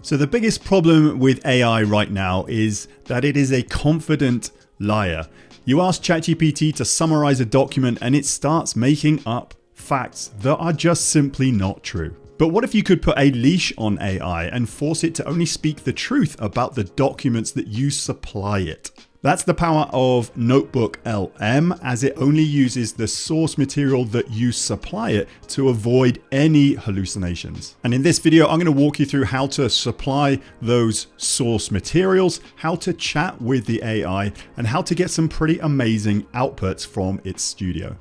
So the biggest problem with AI right now is that it is a confident liar. You ask ChatGPT to summarize a document and it starts making up facts that are just simply not true. But what if you could put a leash on AI and force it to only speak the truth about the documents that you supply it? That's the power of NotebookLM, as it only uses the source material that you supply it to avoid any hallucinations. And in this video, I'm going to walk you through how to supply those source materials, how to chat with the AI, and how to get some pretty amazing outputs from its studio.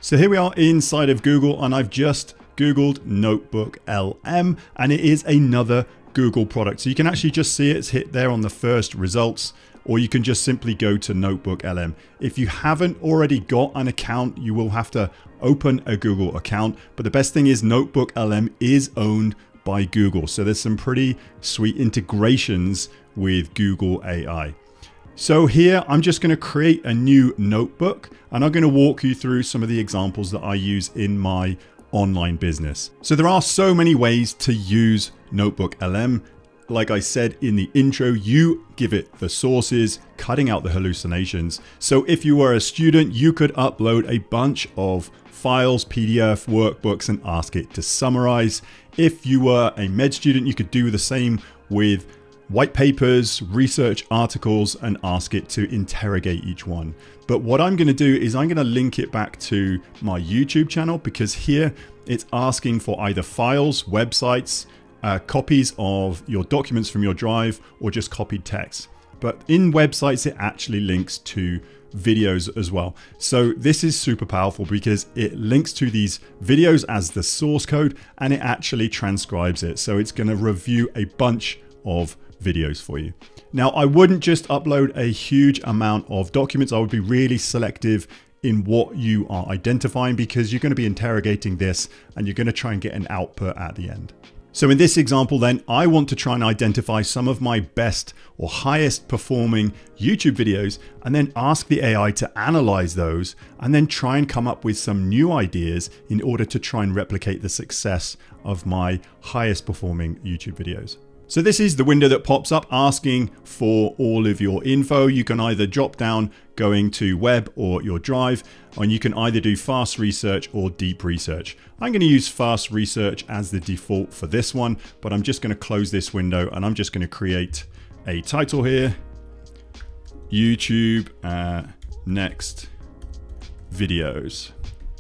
So here we are inside of Google, and I've just Googled NotebookLM, and it is another Google product. So you can actually just see it's hit there on the first results, or you can just simply go to NotebookLM. If you haven't already got an account, you will have to open a Google account. But the best thing is NotebookLM is owned by Google. So there's some pretty sweet integrations with Google AI. So here, I'm just going to create a new notebook, and I'm going to walk you through some of the examples that I use in my online business. So there are so many ways to use NotebookLM. Like I said in the intro, you give it the sources, cutting out the hallucinations. So if you were a student, you could upload a bunch of files, PDF, workbooks, and ask it to summarize. If you were a med student, you could do the same with white papers, research articles, and ask it to interrogate each one. But what I'm going to do is I'm going to link it back to my YouTube channel, because here it's asking for either files, websites, copies of your documents from your drive, or just copied text. But in websites, it actually links to videos as well. So this is super powerful because it links to these videos as the source code, and it actually transcribes it. So it's going to review a bunch of videos for you. Now, I wouldn't just upload a huge amount of documents. I would be really selective in what you are identifying, because you're going to be interrogating this and you're going to try and get an output at the end. So in this example then, I want to try and identify some of my best or highest performing YouTube videos, and then ask the AI to analyze those and then try and come up with some new ideas in order to try and replicate the success of my highest performing YouTube videos. So this is the window that pops up asking for all of your info. You can either drop down going to web or your drive, and you can either do fast research or deep research. I'm going to use fast research as the default for this one, but I'm just going to close this window and I'm just going to create a title here. YouTube next videos.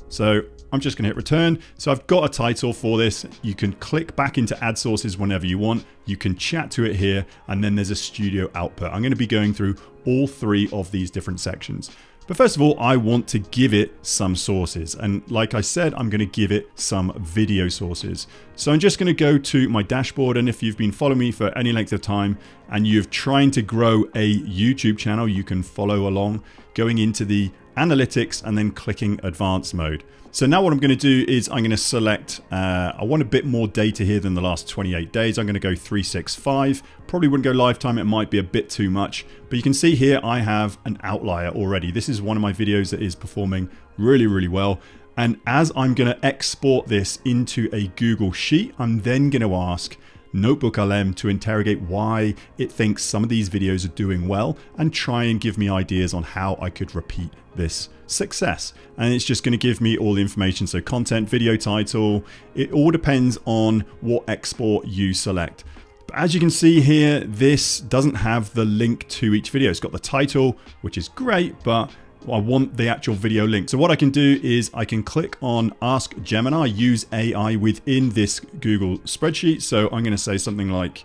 So I'm just going to hit return. So I've got a title for this. You can click back into add sources whenever you want. You can chat to it here, and then there's a studio output. I'm going to be going through all three of these different sections. But first of all, I want to give it some sources. And like I said, I'm going to give it some video sources. So I'm just going to go to my dashboard. And if you've been following me for any length of time and you're trying to grow a YouTube channel, you can follow along going into the analytics and then clicking advanced mode. So now what I'm going to do is I'm going to select, I want a bit more data here than the last 28 days. I'm going to go 365. Probably wouldn't go lifetime. It might be a bit too much, but you can see here I have an outlier already. This is one of my videos that is performing really, really well. And as I'm going to export this into a Google Sheet, I'm then going to ask NotebookLM to interrogate why it thinks some of these videos are doing well and try and give me ideas on how I could repeat this success. And it's just going to give me all the information. So content, video title, it all depends on what export you select. But as you can see here, this doesn't have the link to each video. It's got the title, which is great, but I want the actual video link. So what I can do is I can click on Ask Gemini, use AI within this Google spreadsheet. So I'm going to say something like,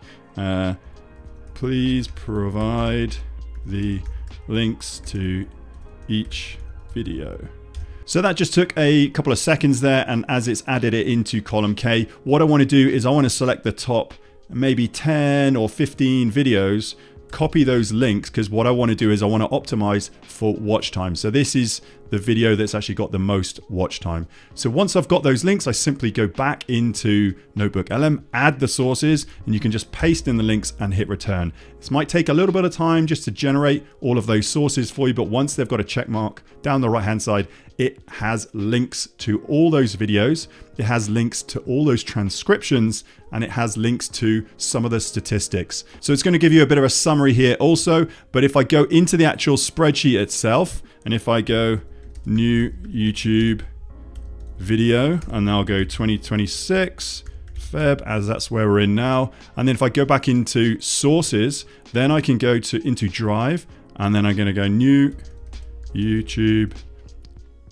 please provide the links to each video. So that just took a couple of seconds there. And as it's added it into column K, what I want to do is I want to select the top maybe 10 or 15 videos, copy those links, because what I want to do is I want to optimize for watch time. So this is the video that's actually got the most watch time. So once I've got those links, I simply go back into NotebookLM, add the sources, and you can just paste in the links and hit return. This might take a little bit of time just to generate all of those sources for you, but once they've got a check mark down the right hand side, it has links to all those videos, it has links to all those transcriptions, and it has links to some of the statistics. So it's going to give you a bit of a summary here also, but if I go into the actual spreadsheet itself, and if I go new YouTube video, and I'll go 2026 Feb, as that's where we're in now, and then if I go back into sources, then I can go into Drive, and then I'm going to go new YouTube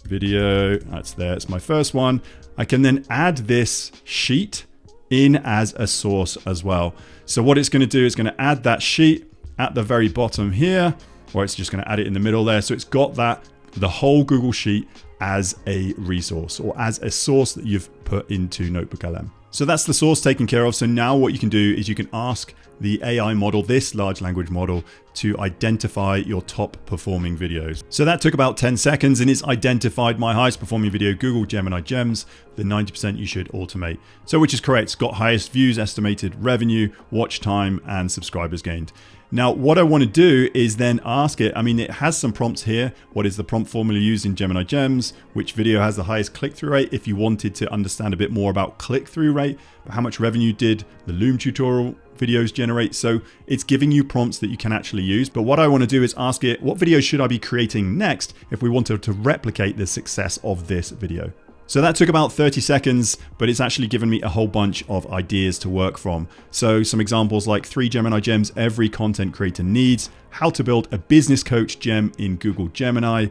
video, that's there, it's my first one. I can then add this sheet in as a source as well. So what it's going to do is going to add that sheet at the very bottom here, or it's just going to add it in the middle there. So it's got that, the whole Google Sheet as a resource or as a source that you've put into NotebookLM. So that's the source taken care of. So now what you can do is you can ask the AI model, this large language model, to identify your top performing videos. So that took about 10 seconds and it's identified my highest performing video, Google Gemini Gems, the 90% you should automate. So which is correct, it's got highest views, estimated revenue, watch time, and subscribers gained. Now, what I want to do is then ask it, I mean, it has some prompts here. What is the prompt formula used in Gemini Gems? Which video has the highest click-through rate? If you wanted to understand a bit more about click-through rate, how much revenue did the Loom tutorial videos generate? So it's giving you prompts that you can actually use. But what I want to do is ask it, what video should I be creating next if we wanted to replicate the success of this video? So that took about 30 seconds, but it's actually given me a whole bunch of ideas to work from. So some examples like 3 Gemini gems every content creator needs, how to build a business coach gem in Google Gemini,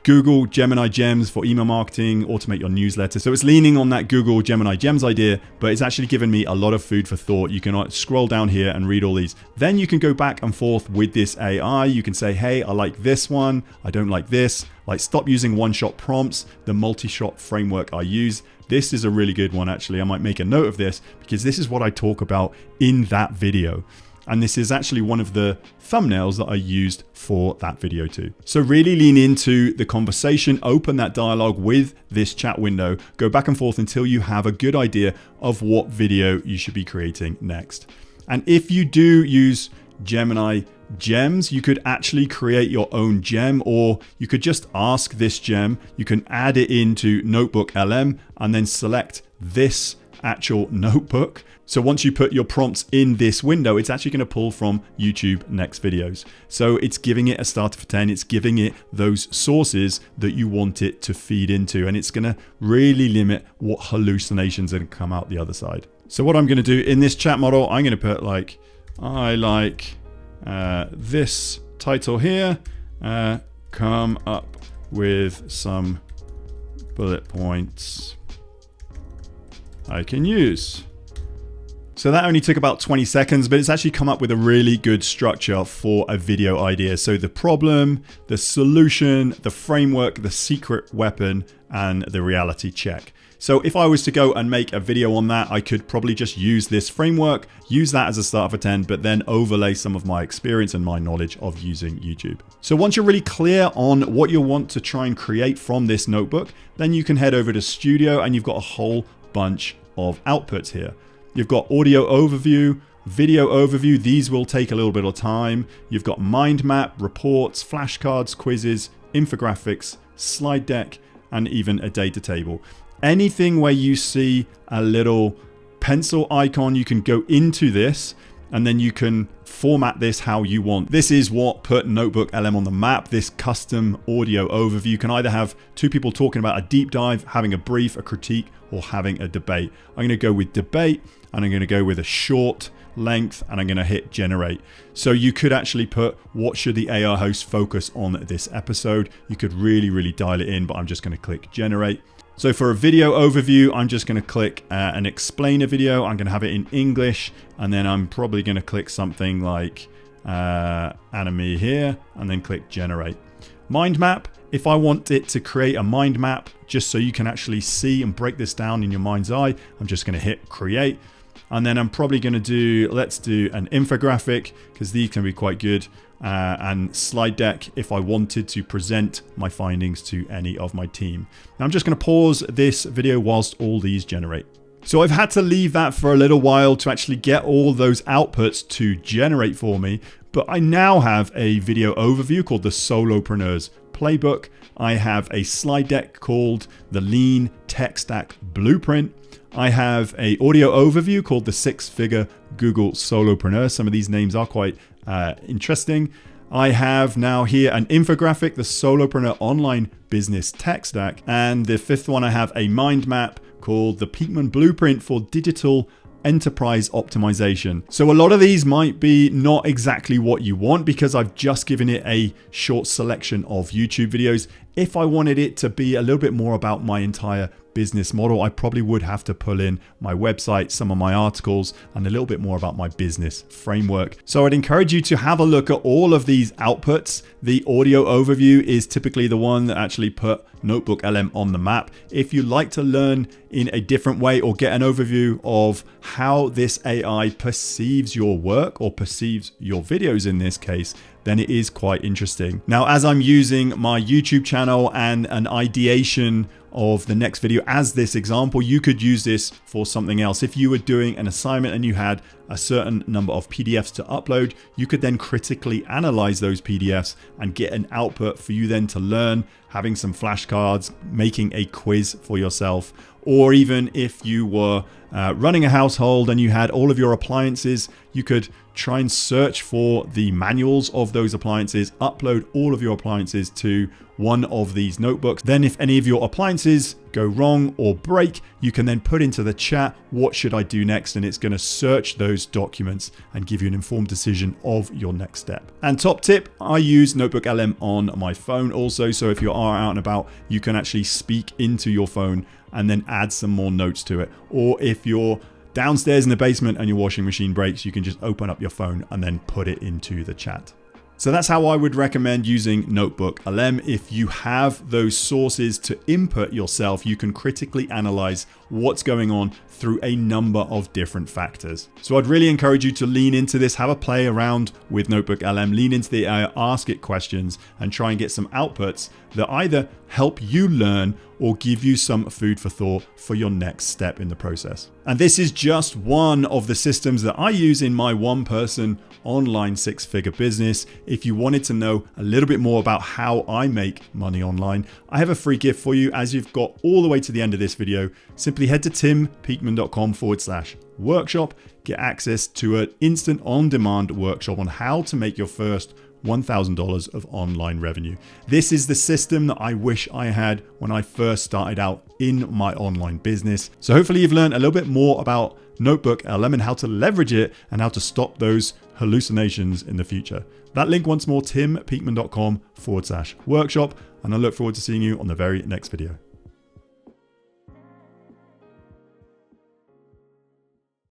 Google Gemini Gems for email marketing, automate your newsletter. So it's leaning on that Google Gemini Gems idea, but it's actually given me a lot of food for thought. You can scroll down here and read all these. Then you can go back and forth with this AI. You can say, hey, I like this one. I don't like this. Like stop using one-shot prompts, the multi-shot framework I use. This is a really good one, actually. I might make a note of this because this is what I talk about in that video. And this is actually one of the thumbnails that I used for that video too. So really lean into the conversation, open that dialogue with this chat window, go back and forth until you have a good idea of what video you should be creating next. And if you do use Gemini Gems, you could actually create your own gem, or you could just ask this gem, you can add it into NotebookLM and then select this actual notebook. So once you put your prompts in this window, it's actually going to pull from YouTube next videos. So it's giving it a starter for 10. It's giving it those sources that you want it to feed into. And it's going to really limit what hallucinations are going to come out the other side. So what I'm going to do in this chat model, I'm going to put like, I like this title here, come up with some bullet points I can use. So that only took about 20 seconds, but it's actually come up with a really good structure for a video idea. So the problem, the solution, the framework, the secret weapon, and the reality check. So if I was to go and make a video on that, I could probably just use this framework, use that as a start for 10, but then overlay some of my experience and my knowledge of using YouTube. So once you're really clear on what you want to try and create from this notebook, then you can head over to Studio and you've got a whole bunch of outputs here. You've got audio overview, video overview. These will take a little bit of time. You've got mind map, reports, flashcards, quizzes, infographics, slide deck, and even a data table. Anything where you see a little pencil icon, you can go into this and then you can format this how you want. This is what put NotebookLM on the map. This custom audio overview. You can either have 2 people talking about a deep dive, having a brief, a critique, or having a debate. I'm going to go with debate and I'm going to go with a short length and I'm going to hit generate. So you could actually put what should the AI host focus on this episode. You could really dial it in, but I'm just going to click generate. So for a video overview, I'm just going to click an explainer video. I'm going to have it in English, and then I'm probably going to click something like anime here, and then click generate. Mind map, if I want it to create a mind map, just so you can actually see and break this down in your mind's eye, I'm just going to hit create. And then I'm probably going to do, let's do an infographic, because these can be quite good, and slide deck if I wanted to present my findings to any of my team. Now I'm just going to pause this video whilst all these generate. So I've had to leave that for a little while to actually get all those outputs to generate for me. But I now have a video overview called the Solopreneur's Playbook. I have a slide deck called the Lean Tech Stack Blueprint. I have a audio overview called the 6-Figure Google Solopreneur. Some of these names are quite interesting. I have now here an infographic, the Solopreneur Online Business Tech Stack. And the fifth one, I have a mind map called the Peakman Blueprint for Digital Enterprise Optimization. So a lot of these might be not exactly what you want, because I've just given it a short selection of YouTube videos. If I wanted it to be a little bit more about my entire business model, I probably would have to pull in my website, some of my articles, and a little bit more about my business framework. So I'd encourage you to have a look at all of these outputs. The audio overview is typically the one that actually put NotebookLM on the map. If you like to learn in a different way or get an overview of how this AI perceives your work or perceives your videos in this case, then it is quite interesting. Now, as I'm using my YouTube channel and an ideation of the next video as this example, you could use this for something else. If you were doing an assignment and you had a certain number of PDFs to upload, you could then critically analyze those PDFs and get an output for you then to learn, having some flashcards, making a quiz for yourself. Or even if you were running a household and you had all of your appliances, you could try and search for the manuals of those appliances, upload all of your appliances to one of these notebooks. Then if any of your appliances go wrong or break, you can then put into the chat, what should I do next? And it's going to search those documents and give you an informed decision of your next step. And top tip, I use NotebookLM on my phone also. So if you are out and about, you can actually speak into your phone and then add some more notes to it. Or if you're downstairs in the basement and your washing machine breaks, you can just open up your phone and then put it into the chat. So that's how I would recommend using NotebookLM. If you have those sources to input yourself, you can critically analyze what's going on through a number of different factors. So I'd really encourage you to lean into this, have a play around with NotebookLM, lean into the AI, ask it questions, and try and get some outputs that either help you learn or give you some food for thought for your next step in the process. And this is just one of the systems that I use in my one-person online 6-figure business. If you wanted to know a little bit more about how I make money online, I have a free gift for you. As you've got all the way to the end of this video, simply head to timpeakman.com/workshop, get access to an instant on-demand workshop on how to make your first $1,000 of online revenue. This is the system that I wish I had when I first started out in my online business. So hopefully you've learned a little bit more about NotebookLM and how to leverage it and how to stop those hallucinations in the future. That link once more, timpeakman.com/workshop. And I look forward to seeing you on the very next video.